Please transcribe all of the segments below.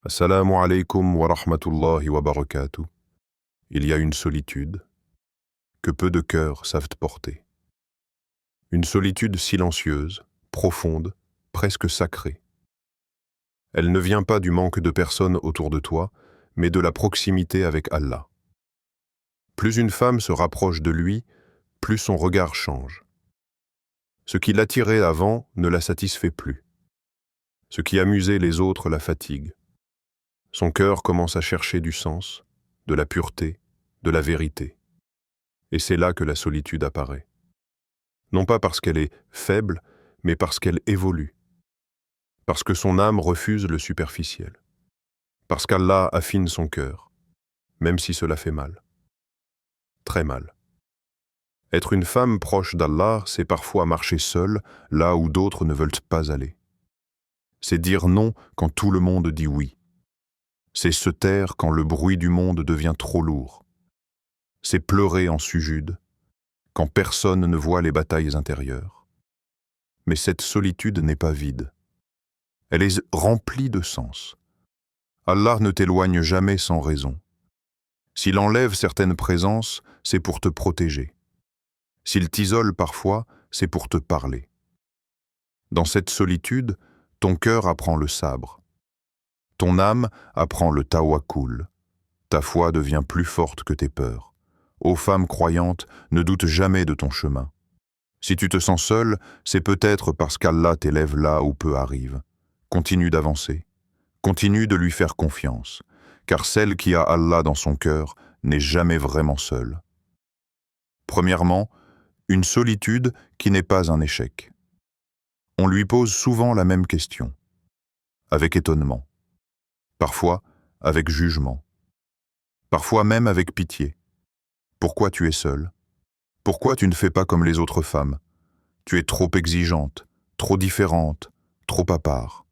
Assalamu alaikum wa rahmatullahi wa barakatuh. Il y a une solitude que peu de cœurs savent porter. Une solitude silencieuse, profonde, presque sacrée. Elle ne vient pas du manque de personnes autour de toi, mais de la proximité avec Allah. Plus une femme se rapproche de lui, plus son regard change. Ce qui l'attirait avant ne la satisfait plus. Ce qui amusait les autres la fatigue. Son cœur commence à chercher du sens, de la pureté, de la vérité. Et c'est là que la solitude apparaît. Non pas parce qu'elle est faible, mais parce qu'elle évolue. Parce que son âme refuse le superficiel. Parce qu'Allah affine son cœur, même si cela fait mal. Très mal. Être une femme proche d'Allah, c'est parfois marcher seule, là où d'autres ne veulent pas aller. C'est dire non quand tout le monde dit oui. C'est se taire quand le bruit du monde devient trop lourd. C'est pleurer en sujude, quand personne ne voit les batailles intérieures. Mais cette solitude n'est pas vide. Elle est remplie de sens. Allah ne t'éloigne jamais sans raison. S'il enlève certaines présences, c'est pour te protéger. S'il t'isole parfois, c'est pour te parler. Dans cette solitude, ton cœur apprend le sabre. Ton âme apprend le tawakkul. Ta foi devient plus forte que tes peurs. Ô femme croyante, ne doute jamais de ton chemin. Si tu te sens seule, c'est peut-être parce qu'Allah t'élève là où peu arrive. Continue d'avancer. Continue de lui faire confiance, car celle qui a Allah dans son cœur n'est jamais vraiment seule. Premièrement, une solitude qui n'est pas un échec. On lui pose souvent la même question, avec étonnement. Parfois avec jugement, parfois même avec pitié. Pourquoi tu es seule? Pourquoi tu ne fais pas comme les autres femmes? Tu es trop exigeante, trop différente, trop à part.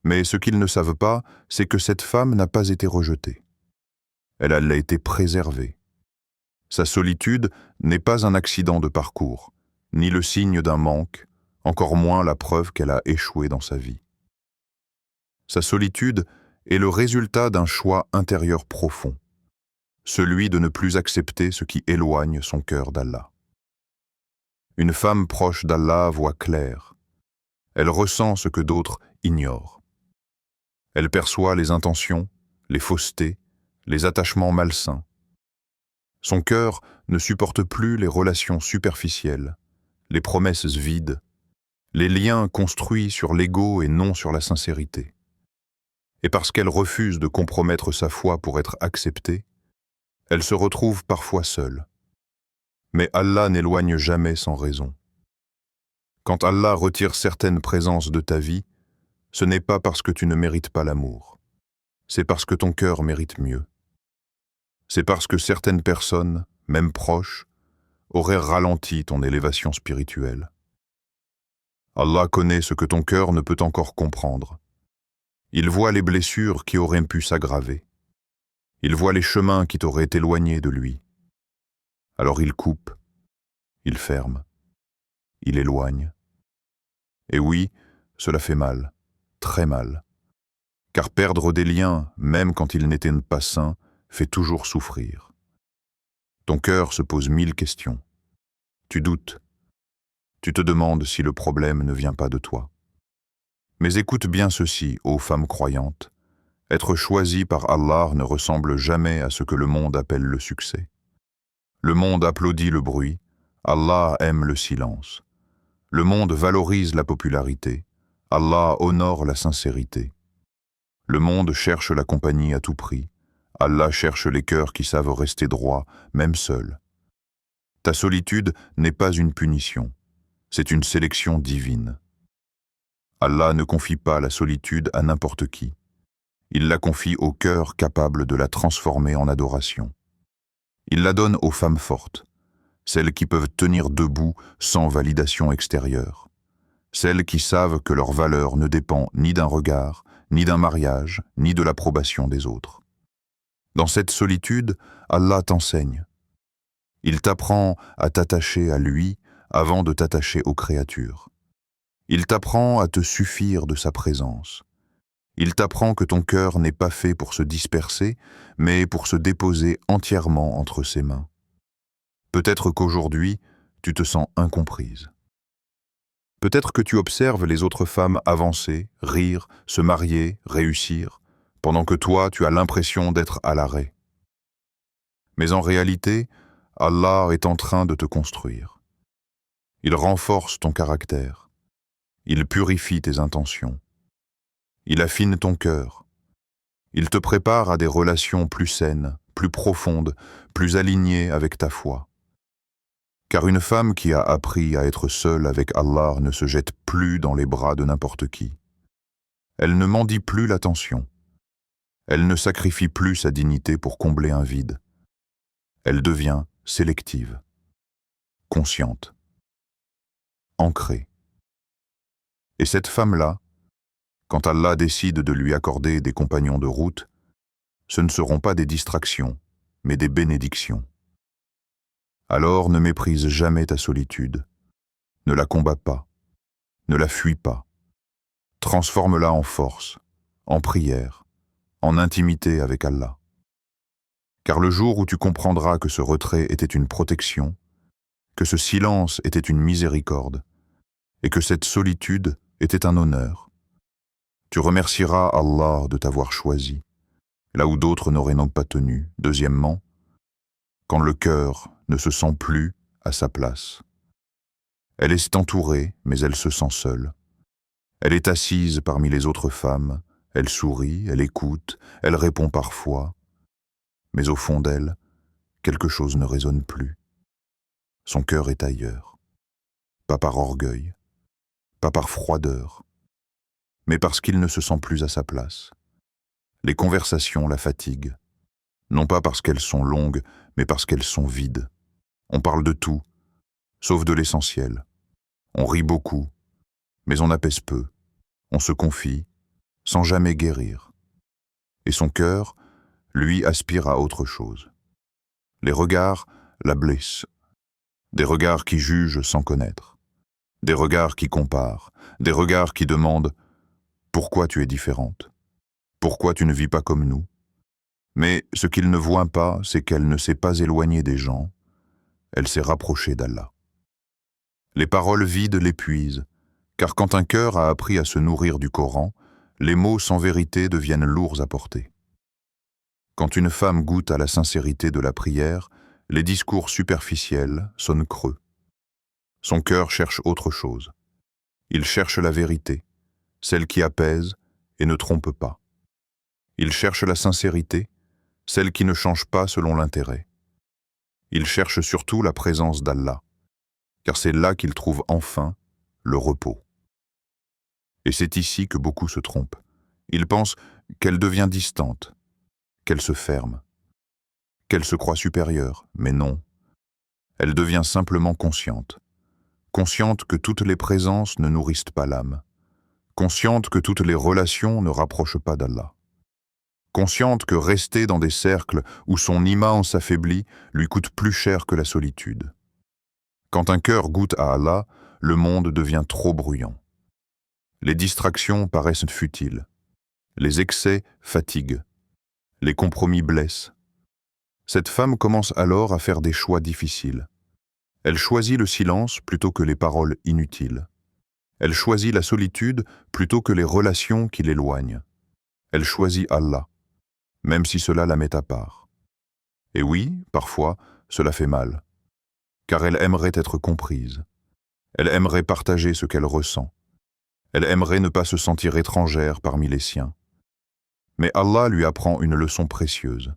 Mais ce qu'ils ne savent pas, c'est que cette femme n'a pas été rejetée. Elle a été préservée. Sa solitude n'est pas un accident de parcours, ni le signe d'un manque, encore moins la preuve qu'elle a échoué dans sa vie. Sa solitude est le résultat d'un choix intérieur profond, celui de ne plus accepter ce qui éloigne son cœur d'Allah. Une femme proche d'Allah voit clair. Elle ressent ce que d'autres ignorent. Elle perçoit les intentions, les faussetés, les attachements malsains. Son cœur ne supporte plus les relations superficielles, les promesses vides, les liens construits sur l'ego et non sur la sincérité. Et parce qu'elle refuse de compromettre sa foi pour être acceptée, elle se retrouve parfois seule. Mais Allah n'éloigne jamais sans raison. Quand Allah retire certaines présences de ta vie, ce n'est pas parce que tu ne mérites pas l'amour. C'est parce que ton cœur mérite mieux. C'est parce que certaines personnes, même proches, auraient ralenti ton élévation spirituelle. Allah connaît ce que ton cœur ne peut encore comprendre. Il voit les blessures qui auraient pu s'aggraver. Il voit les chemins qui t'auraient éloigné de lui. Alors il coupe, il ferme, il éloigne. Et oui, cela fait mal, très mal. Car perdre des liens, même quand ils n'étaient pas sains, fait toujours souffrir. Ton cœur se pose 1000 questions. Tu doutes. Tu te demandes si le problème ne vient pas de toi. Mais écoute bien ceci, ô femme croyante. Être choisie par Allah ne ressemble jamais à ce que le monde appelle le succès. Le monde applaudit le bruit, Allah aime le silence. Le monde valorise la popularité, Allah honore la sincérité. Le monde cherche la compagnie à tout prix, Allah cherche les cœurs qui savent rester droits, même seuls. Ta solitude n'est pas une punition, c'est une sélection divine. Allah ne confie pas la solitude à n'importe qui. Il la confie au cœur capable de la transformer en adoration. Il la donne aux femmes fortes, celles qui peuvent tenir debout sans validation extérieure, celles qui savent que leur valeur ne dépend ni d'un regard, ni d'un mariage, ni de l'approbation des autres. Dans cette solitude, Allah t'enseigne. Il t'apprend à t'attacher à lui avant de t'attacher aux créatures. Il t'apprend à te suffire de sa présence. Il t'apprend que ton cœur n'est pas fait pour se disperser, mais pour se déposer entièrement entre ses mains. Peut-être qu'aujourd'hui, tu te sens incomprise. Peut-être que tu observes les autres femmes avancer, rire, se marier, réussir, pendant que toi, tu as l'impression d'être à l'arrêt. Mais en réalité, Allah est en train de te construire. Il renforce ton caractère. Il purifie tes intentions. Il affine ton cœur. Il te prépare à des relations plus saines, plus profondes, plus alignées avec ta foi. Car une femme qui a appris à être seule avec Allah ne se jette plus dans les bras de n'importe qui. Elle ne mendie plus l'attention. Elle ne sacrifie plus sa dignité pour combler un vide. Elle devient sélective, consciente, ancrée. Et cette femme-là, quand Allah décide de lui accorder des compagnons de route, ce ne seront pas des distractions, mais des bénédictions. Alors ne méprise jamais ta solitude, ne la combats pas, ne la fuis pas. Transforme-la en force, en prière, en intimité avec Allah. Car le jour où tu comprendras que ce retrait était une protection, que ce silence était une miséricorde, et que cette solitude était un honneur, tu remercieras Allah de t'avoir choisi, là où d'autres n'auraient donc pas tenu. Deuxièmement, quand le cœur ne se sent plus à sa place. Elle est entourée, mais elle se sent seule. Elle est assise parmi les autres femmes, elle sourit, elle écoute, elle répond parfois, mais au fond d'elle, quelque chose ne résonne plus. Son cœur est ailleurs, pas par orgueil, pas par froideur, mais parce qu'il ne se sent plus à sa place. Les conversations la fatiguent, non pas parce qu'elles sont longues, mais parce qu'elles sont vides. On parle de tout, sauf de l'essentiel. On rit beaucoup, mais on apaise peu. On se confie, sans jamais guérir. Et son cœur, lui, aspire à autre chose. Les regards la blessent. Des regards qui jugent sans connaître. Des regards qui comparent. Des regards qui demandent « Pourquoi tu es différente ? Pourquoi tu ne vis pas comme nous ?» Mais ce qu'ils ne voient pas, c'est qu'elle ne s'est pas éloignée des gens, elle s'est rapprochée d'Allah. Les paroles vides l'épuisent, car quand un cœur a appris à se nourrir du Coran, les mots sans vérité deviennent lourds à porter. Quand une femme goûte à la sincérité de la prière, les discours superficiels sonnent creux. Son cœur cherche autre chose. Il cherche la vérité, celle qui apaise et ne trompe pas. Il cherche la sincérité, celle qui ne change pas selon l'intérêt. Il cherche surtout la présence d'Allah, car c'est là qu'il trouve enfin le repos. Et c'est ici que beaucoup se trompent. Ils pensent qu'elle devient distante, qu'elle se ferme, qu'elle se croit supérieure, mais non. Elle devient simplement consciente. Consciente que toutes les présences ne nourrissent pas l'âme. Consciente que toutes les relations ne rapprochent pas d'Allah. Consciente que rester dans des cercles où son iman s'affaiblit lui coûte plus cher que la solitude. Quand un cœur goûte à Allah, le monde devient trop bruyant. Les distractions paraissent futiles. Les excès fatiguent. Les compromis blessent. Cette femme commence alors à faire des choix difficiles. Elle choisit le silence plutôt que les paroles inutiles. Elle choisit la solitude plutôt que les relations qui l'éloignent. Elle choisit Allah, même si cela la met à part. Et oui, parfois, cela fait mal, car elle aimerait être comprise. Elle aimerait partager ce qu'elle ressent. Elle aimerait ne pas se sentir étrangère parmi les siens. Mais Allah lui apprend une leçon précieuse.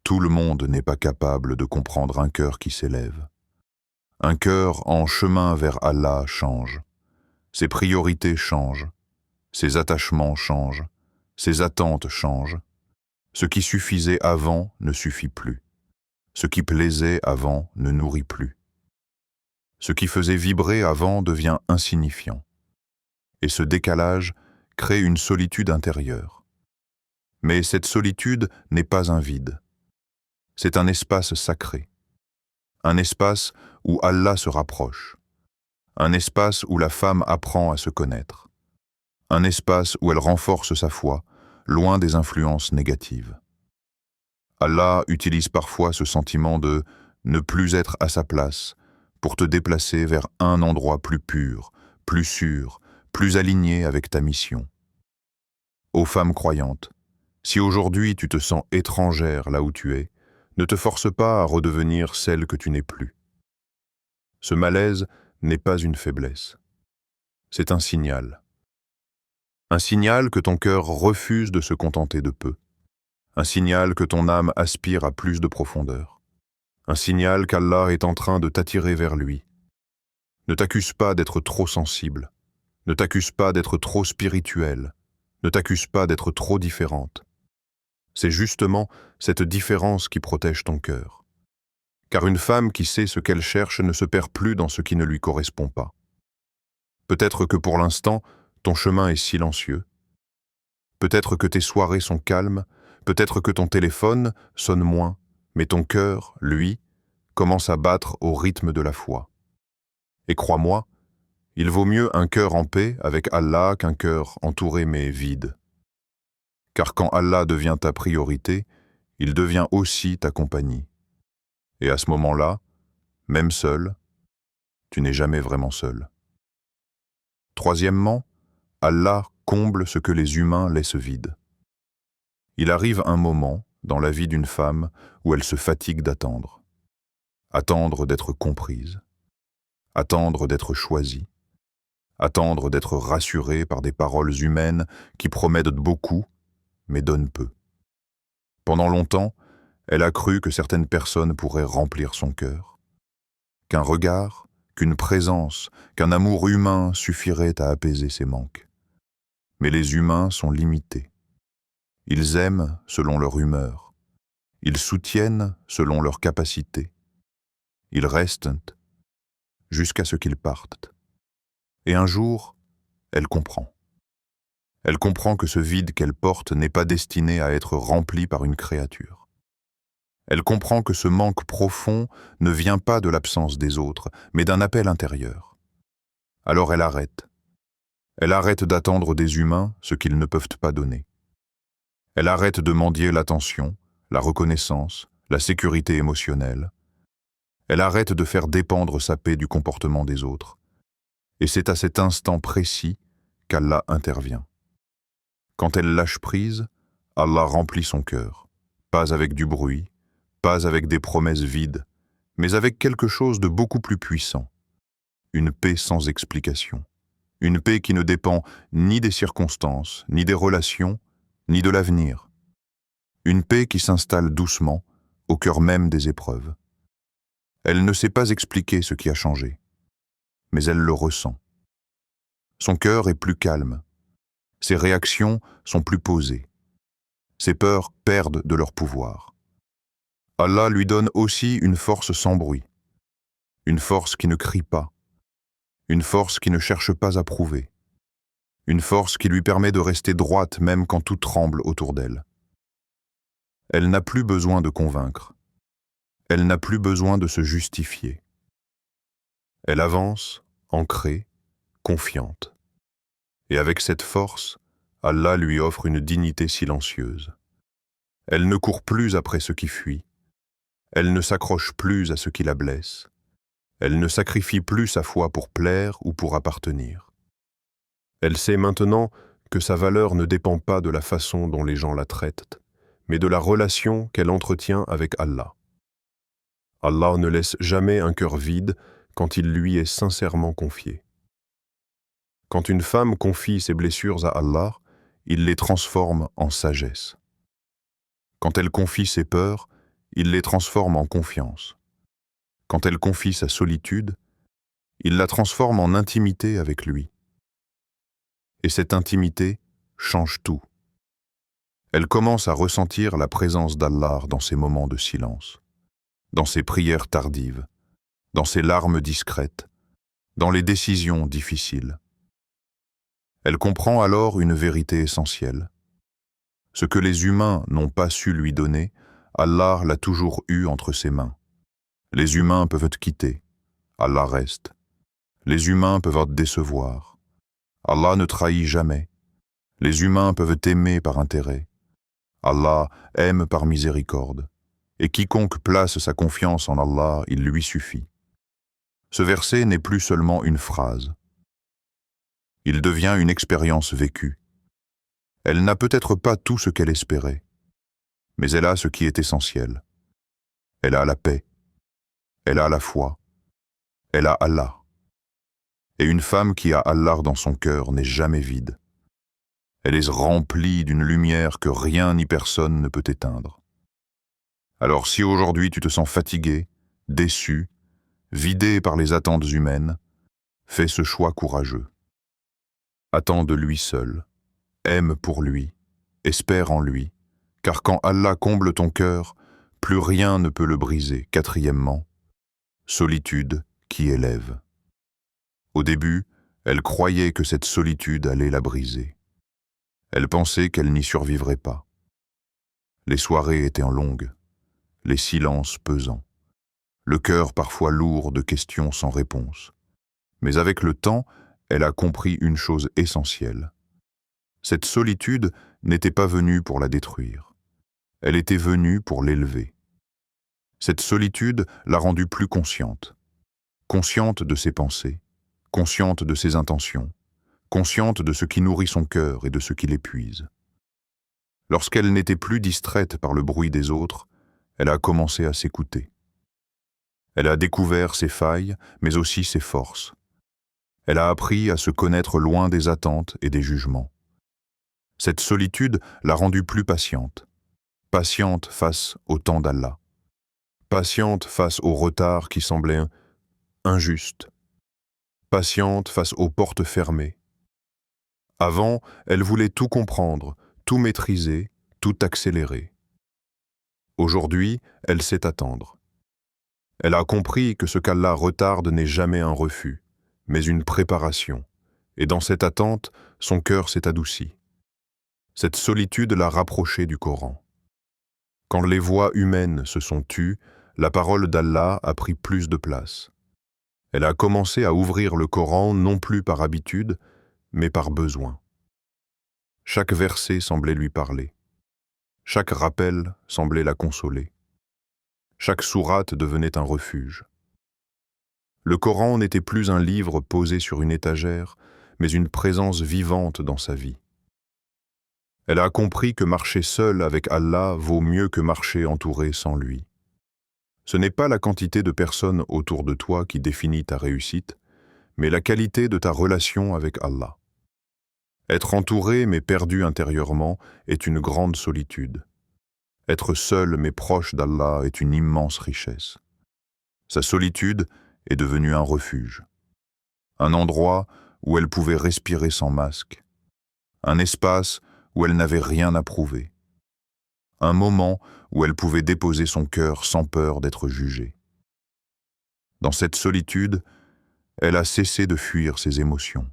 Tout le monde n'est pas capable de comprendre un cœur qui s'élève. Un cœur en chemin vers Allah change. Ses priorités changent. Ses attachements changent. Ses attentes changent. Ce qui suffisait avant ne suffit plus. Ce qui plaisait avant ne nourrit plus. Ce qui faisait vibrer avant devient insignifiant. Et ce décalage crée une solitude intérieure. Mais cette solitude n'est pas un vide. C'est un espace sacré. Un espace où Allah se rapproche. Un espace où la femme apprend à se connaître. un espace où elle renforce sa foi, loin des influences négatives. Allah utilise parfois ce sentiment de ne plus être à sa place pour te déplacer vers un endroit plus pur, plus sûr, plus aligné avec ta mission. Ô femme croyante, si aujourd'hui tu te sens étrangère là où tu es, ne te force pas à redevenir celle que tu n'es plus. Ce malaise n'est pas une faiblesse. C'est un signal. Un signal que ton cœur refuse de se contenter de peu. Un signal que ton âme aspire à plus de profondeur. Un signal qu'Allah est en train de t'attirer vers lui. Ne t'accuse pas d'être trop sensible. Ne t'accuse pas d'être trop spirituelle. Ne t'accuse pas d'être trop différente. C'est justement cette différence qui protège ton cœur. Car une femme qui sait ce qu'elle cherche ne se perd plus dans ce qui ne lui correspond pas. Peut-être que pour l'instant, ton chemin est silencieux. Peut-être que tes soirées sont calmes. Peut-être que ton téléphone sonne moins. Mais ton cœur, lui, commence à battre au rythme de la foi. Et crois-moi, il vaut mieux un cœur en paix avec Allah qu'un cœur entouré mais vide. Car quand Allah devient ta priorité, il devient aussi ta compagnie. Et à ce moment-là, même seul, tu n'es jamais vraiment seul. Troisièmement, Allah comble ce que les humains laissent vide. Il arrive un moment, dans la vie d'une femme, où elle se fatigue d'attendre. Attendre d'être comprise. Attendre d'être choisie. Attendre d'être rassurée par des paroles humaines qui promettent beaucoup, mais donnent peu. Pendant longtemps, elle a cru que certaines personnes pourraient remplir son cœur. Qu'un regard, qu'une présence, qu'un amour humain suffirait à apaiser ses manques. Mais les humains sont limités. Ils aiment selon leur humeur. Ils soutiennent selon leur capacité. Ils restent jusqu'à ce qu'ils partent. Et un jour, elle comprend. Elle comprend que ce vide qu'elle porte n'est pas destiné à être rempli par une créature. Elle comprend que ce manque profond ne vient pas de l'absence des autres, mais d'un appel intérieur. Alors elle arrête. Elle arrête d'attendre des humains ce qu'ils ne peuvent pas donner. Elle arrête de mendier l'attention, la reconnaissance, la sécurité émotionnelle. Elle arrête de faire dépendre sa paix du comportement des autres. Et c'est à cet instant précis qu'Allah intervient. Quand elle lâche prise, Allah remplit son cœur, pas avec du bruit, pas avec des promesses vides, mais avec quelque chose de beaucoup plus puissant. Une paix sans explication. Une paix qui ne dépend ni des circonstances, ni des relations, ni de l'avenir. Une paix qui s'installe doucement, au cœur même des épreuves. Elle ne sait pas expliquer ce qui a changé, mais elle le ressent. Son cœur est plus calme. Ses réactions sont plus posées. Ses peurs perdent de leur pouvoir. Allah lui donne aussi une force sans bruit, une force qui ne crie pas, une force qui ne cherche pas à prouver, une force qui lui permet de rester droite même quand tout tremble autour d'elle. Elle n'a plus besoin de convaincre. Elle n'a plus besoin de se justifier. Elle avance, ancrée, confiante. Et avec cette force, Allah lui offre une dignité silencieuse. Elle ne court plus après ce qui fuit. Elle ne s'accroche plus à ce qui la blesse. Elle ne sacrifie plus sa foi pour plaire ou pour appartenir. Elle sait maintenant que sa valeur ne dépend pas de la façon dont les gens la traitent, mais de la relation qu'elle entretient avec Allah. Allah ne laisse jamais un cœur vide quand il lui est sincèrement confié. Quand une femme confie ses blessures à Allah, il les transforme en sagesse. Quand elle confie ses peurs, il les transforme en confiance. Quand elle confie sa solitude, il la transforme en intimité avec lui. Et cette intimité change tout. Elle commence à ressentir la présence d'Allah dans ses moments de silence, dans ses prières tardives, dans ses larmes discrètes, dans les décisions difficiles. Elle comprend alors une vérité essentielle. Ce que les humains n'ont pas su lui donner, Allah l'a toujours eu entre ses mains. Les humains peuvent te quitter, Allah reste. Les humains peuvent te décevoir. Allah ne trahit jamais, Les humains peuvent aimer par intérêt. Allah aime par miséricorde. Et quiconque place sa confiance en Allah, il lui suffit. Ce verset n'est plus seulement une phrase. Il devient une expérience vécue. Elle n'a peut-être pas tout ce qu'elle espérait, mais elle a ce qui est essentiel. Elle a la paix, elle a la foi, elle a Allah. Et une femme qui a Allah dans son cœur n'est jamais vide. Elle est remplie d'une lumière que rien ni personne ne peut éteindre. Alors si aujourd'hui tu te sens fatigué, déçu, vidé par les attentes humaines, fais ce choix courageux. Attends de lui seul, aime pour lui, espère en lui, car quand Allah comble ton cœur, plus rien ne peut le briser. Quatrièmement, solitude qui élève. Au début, elle croyait que cette solitude allait la briser. Elle pensait qu'elle n'y survivrait pas. Les soirées étaient longues, les silences pesants, le cœur parfois lourd de questions sans réponse. Mais avec le temps, elle a compris une chose essentielle. Cette solitude n'était pas venue pour la détruire. Elle était venue pour l'élever. Cette solitude l'a rendue plus consciente. Consciente de ses pensées, consciente de ses intentions, consciente de ce qui nourrit son cœur et de ce qui l'épuise. Lorsqu'elle n'était plus distraite par le bruit des autres, elle a commencé à s'écouter. Elle a découvert ses failles, mais aussi ses forces. Elle a appris à se connaître loin des attentes et des jugements. Cette solitude l'a rendue plus patiente. Patiente face au temps d'Allah. Patiente face au retard qui semblait injuste. Patiente face aux portes fermées. Avant, elle voulait tout comprendre, tout maîtriser, tout accélérer. Aujourd'hui, elle sait attendre. Elle a compris que ce qu'Allah retarde n'est jamais un refus, mais une préparation, et dans cette attente, son cœur s'est adouci. Cette solitude l'a rapprochée du Coran. Quand les voix humaines se sont tues, la parole d'Allah a pris plus de place. Elle a commencé à ouvrir le Coran non plus par habitude, mais par besoin. Chaque verset semblait lui parler. Chaque rappel semblait la consoler. Chaque sourate devenait un refuge. Le Coran n'était plus un livre posé sur une étagère, mais une présence vivante dans sa vie. Elle a compris que marcher seule avec Allah vaut mieux que marcher entouré sans lui. Ce n'est pas la quantité de personnes autour de toi qui définit ta réussite, mais la qualité de ta relation avec Allah. Être entouré mais perdu intérieurement est une grande solitude. Être seul mais proche d'Allah est une immense richesse. Sa solitude est devenue un refuge. Un endroit où elle pouvait respirer sans masque. Un espace où elle n'avait rien à prouver. Un moment où elle pouvait déposer son cœur sans peur d'être jugée. Dans cette solitude, elle a cessé de fuir ses émotions.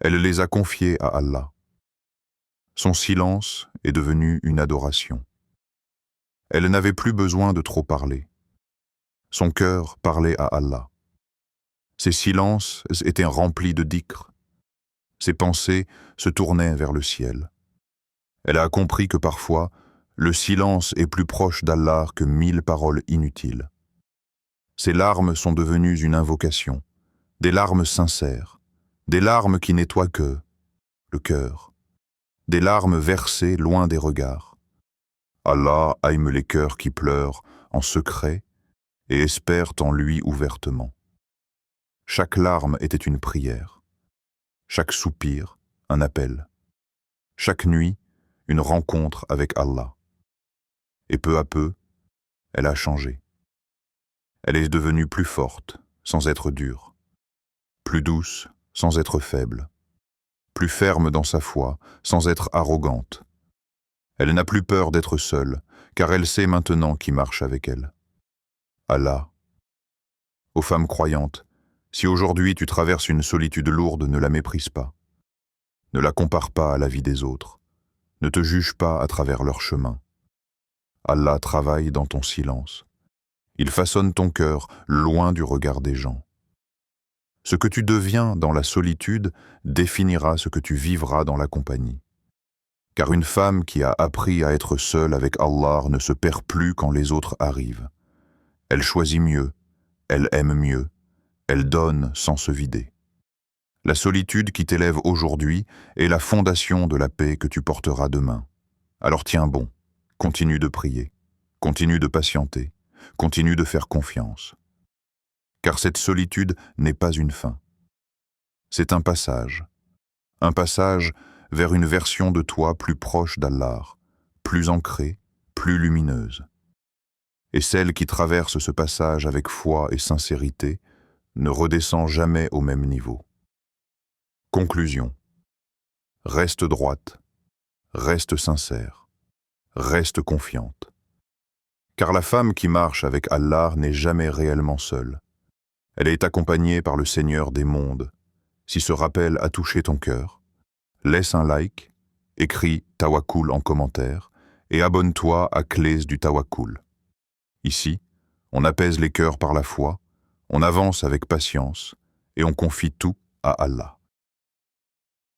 Elle les a confiées à Allah. Son silence est devenu une adoration. Elle n'avait plus besoin de trop parler. Son cœur parlait à Allah. Ses silences étaient remplis de dhikr. Ses pensées se tournaient vers le ciel. Elle a compris que parfois, le silence est plus proche d'Allah que 1000 paroles inutiles. Ses larmes sont devenues une invocation, des larmes sincères, des larmes qui nettoient que le cœur, des larmes versées loin des regards. Allah aime les cœurs qui pleurent en secret et espèrent en lui ouvertement. Chaque larme était une prière, chaque soupir un appel, chaque nuit une rencontre avec Allah. Et peu à peu, elle a changé. Elle est devenue plus forte, sans être dure, plus douce, sans être faible, plus ferme dans sa foi, sans être arrogante. Elle n'a plus peur d'être seule, car elle sait maintenant qui marche avec elle. Allah. Aux femmes croyantes, si aujourd'hui tu traverses une solitude lourde, ne la méprise pas. Ne la compare pas à la vie des autres. Ne te juge pas à travers leur chemin. Allah travaille dans ton silence. Il façonne ton cœur loin du regard des gens. Ce que tu deviens dans la solitude définira ce que tu vivras dans la compagnie. Car une femme qui a appris à être seule avec Allah ne se perd plus quand les autres arrivent. Elle choisit mieux, elle aime mieux, elle donne sans se vider. La solitude qui t'élève aujourd'hui est la fondation de la paix que tu porteras demain. Alors tiens bon, continue de prier, continue de patienter, continue de faire confiance. Car cette solitude n'est pas une fin. C'est un passage vers une version de toi plus proche d'Allah, plus ancrée, plus lumineuse. Et celle qui traverse ce passage avec foi et sincérité ne redescend jamais au même niveau. Conclusion. Reste droite, reste sincère, reste confiante. Car la femme qui marche avec Allah n'est jamais réellement seule. Elle est accompagnée par le Seigneur des mondes. Si ce rappel a touché ton cœur, laisse un like, écris Tawakkul en commentaire et abonne-toi à Clés du Tawakkul. Ici, on apaise les cœurs par la foi, on avance avec patience et on confie tout à Allah.